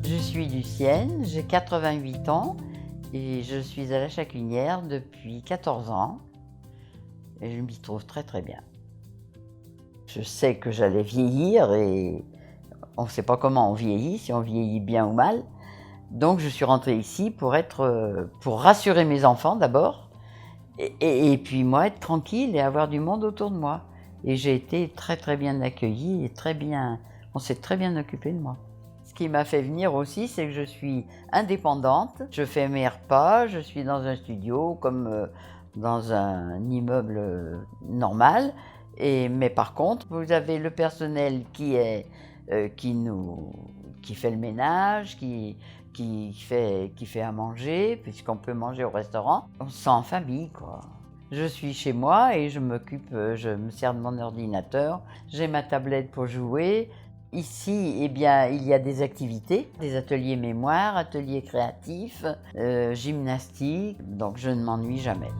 Je suis Lucienne, j'ai 88 ans et je suis à la Chacunière depuis 14 ans et je m'y trouve très très bien. Je sais que j'allais vieillir et on ne sait pas comment on vieillit, si on vieillit bien ou mal. Donc je suis rentrée ici pour rassurer mes enfants d'abord et puis moi être tranquille et avoir du monde autour de moi. Et j'ai été très très bien accueillie et on s'est très bien occupé de moi. Ce qui m'a fait venir aussi, c'est que je suis indépendante, je fais mes repas, je suis dans un studio comme dans un immeuble normal. Mais par contre, vous avez le personnel qui fait le ménage, qui fait à manger, puisqu'on peut manger au restaurant. On se sent en famille, quoi. Je suis chez moi et je me sers de mon ordinateur, j'ai ma tablette pour jouer. Ici, eh bien, il y a des activités, des ateliers mémoire, ateliers créatifs, gymnastique, donc je ne m'ennuie jamais.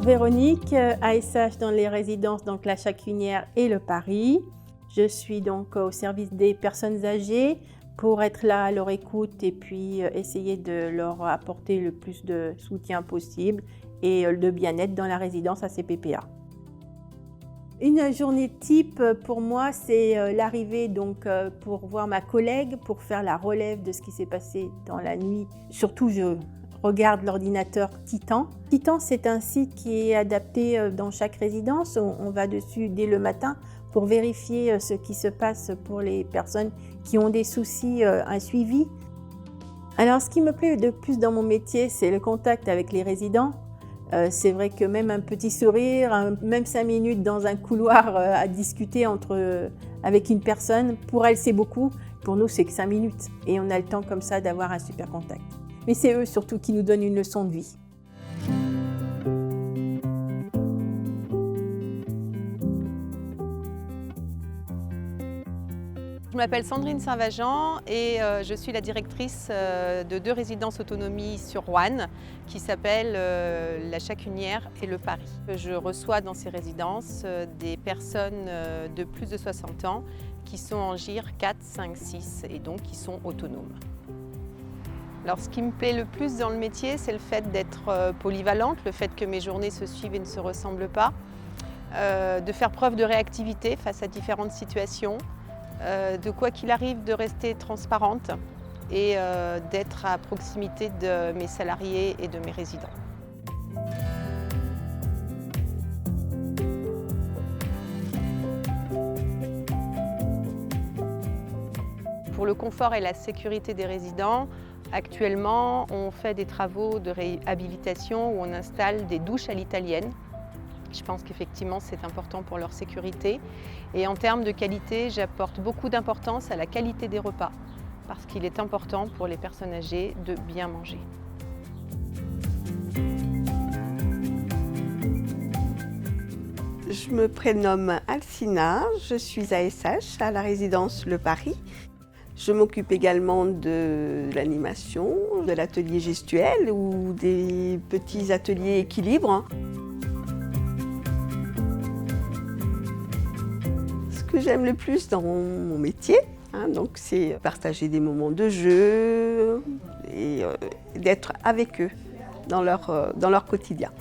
Véronique, ASH dans les résidences, donc la Chacunière et le Paris. Je suis donc au service des personnes âgées pour être là à leur écoute et puis essayer de leur apporter le plus de soutien possible et de bien-être dans la résidence ACPPA. Une journée type pour moi, c'est l'arrivée donc pour voir ma collègue, pour faire la relève de ce qui s'est passé dans la nuit. Surtout, je regarde l'ordinateur Titan. Titan, c'est un site qui est adapté dans chaque résidence. On va dessus dès le matin pour vérifier ce qui se passe pour les personnes qui ont des soucis, un suivi. Alors, ce qui me plaît le plus dans mon métier, c'est le contact avec les résidents. C'est vrai que même un petit sourire, même 5 minutes dans un couloir à discuter avec une personne, pour elle c'est beaucoup, pour nous c'est que 5 minutes. Et on a le temps comme ça d'avoir un super contact. Mais c'est eux surtout qui nous donnent une leçon de vie. Je m'appelle Sandrine Saint-Vagent et je suis la directrice de 2 résidences autonomie sur Roanne qui s'appellent la Chacunière et le Paris. Je reçois dans ces résidences des personnes de plus de 60 ans qui sont en GIR 4, 5, 6 et donc qui sont autonomes. Alors ce qui me plaît le plus dans le métier, c'est le fait d'être polyvalente, le fait que mes journées se suivent et ne se ressemblent pas, de faire preuve de réactivité face à différentes situations, de quoi qu'il arrive de rester transparente et d'être à proximité de mes salariés et de mes résidents. Pour le confort et la sécurité des résidents, actuellement on fait des travaux de réhabilitation où on installe des douches à l'italienne. Je pense qu'effectivement c'est important pour leur sécurité. Et en termes de qualité, j'apporte beaucoup d'importance à la qualité des repas parce qu'il est important pour les personnes âgées de bien manger. Je me prénomme Alcina, je suis ASH à la résidence Le Paris. Je m'occupe également de l'animation, de l'atelier gestuel ou des petits ateliers équilibre. Ce que j'aime le plus dans mon métier, donc c'est partager des moments de jeu et d'être avec eux dans leur quotidien.